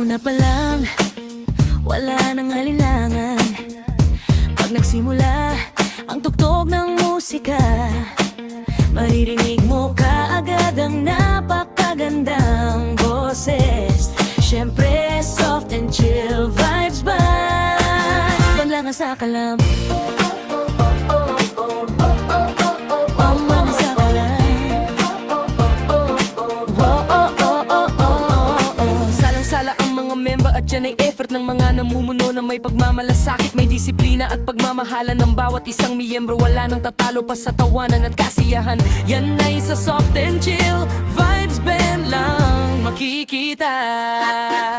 Una pa lang, wala nang alinlangan. Pag nagsimula ang tugtog ng musika, maririnig mo kaagad ang napakagandang boses. Syempre, soft and chill vibes ba? Paglangan sa kalam, at yan ay effort ng mga namumuno na may pagmamalasakit, may disiplina at pagmamahalan ng bawat isang miyembro. Wala nang tatalo pa sa tawanan at kasiyahan. Yan ay sa soft and chill vibes band lang makikita.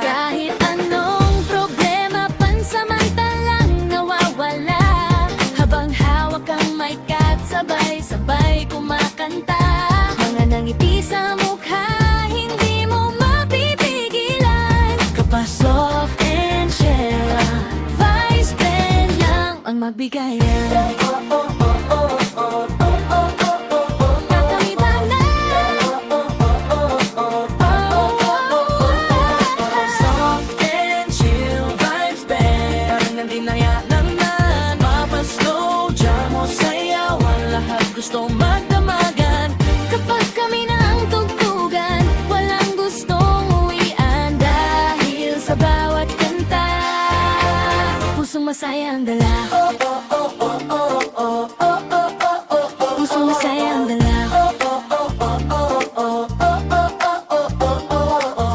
Kahit anong problema, pansamantalang nawawala. Habang hawak ang mic at sabay-sabay kumakanta. Mga nangiti sa mukha, soft and chill vibes band lang ang magbigayan. Kakamitan na soft and chill vibes band. Parang nandinaya naman, mapaslow, jam o sayawan, lahat gusto magdamagan. Kapag kami na ang tugtugan, walang gustong sa bawat kanta, pusong masaya ang dala. Pusong masaya ang dala.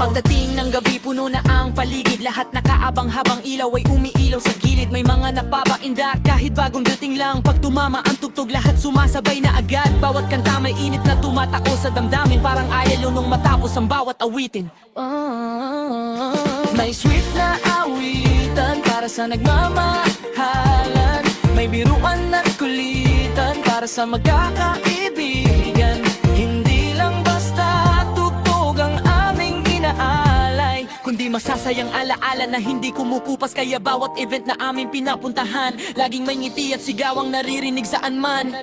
Pagdating ng gabi, puno na ang paligid. Lahat nakaabang habang ilaw ay umiilaw sa gilid. May mga napapainda kahit bagong dating lang. Pag tumama ang tugtog, lahat sumasabay na agad. Bawat kanta may init na tumatako sa damdamin. Parang ayaw nung matapos ang bawat awitin. May sweet na awitan para sa nagmamahalan. May biruan at kulitan para sa magkakaibigan. Hindi lang basta tugtog ang aming inaalay, kundi masasayang alaala na hindi kumukupas. Kaya bawat event na aming pinapuntahan, laging may ngiti at sigawang naririnig saan man.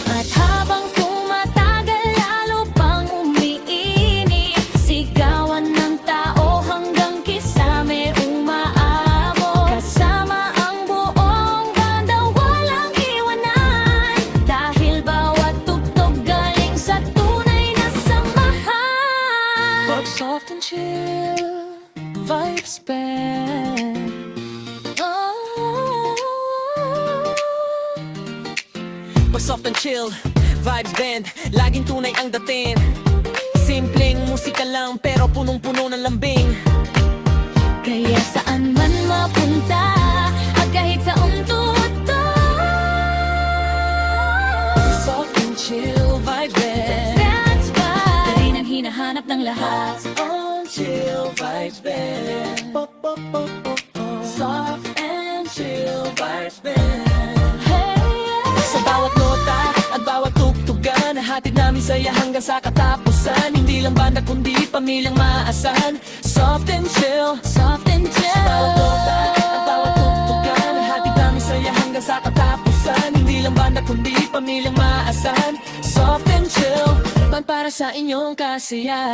At habang tumatagal, lalo pang umiinit, sigawan ng tao hanggang kisame umaabot. Kasama ang buong banda, walang iwanan, dahil bawat tugtog galing sa tunay na samahan. Pag soft and chill vibes band, pag soft and chill vibes band, laging tunay ang dating. Simpleng musika lang pero punong-puno ng lambing. Kaya saan man mapunta at kahit sa tugtog, soft and chill vibes band, that's why rin ang hinahanap ng lahat. Soft and chill vibes band, soft and chill vibes band. Sa bawat nota at bawat tugtugan, hatid namin saya hanggang sa katapusan. Hindi lang banda kundi pamilyang maasahan. Soft and chill, soft and chill. Sa bawat nota at bawat tugtugan, hatid namin saya hanggang sa katapusan. Hindi lang banda kundi pamilyang maasahan. Soft and chill, band para sa inyong kasiyahan.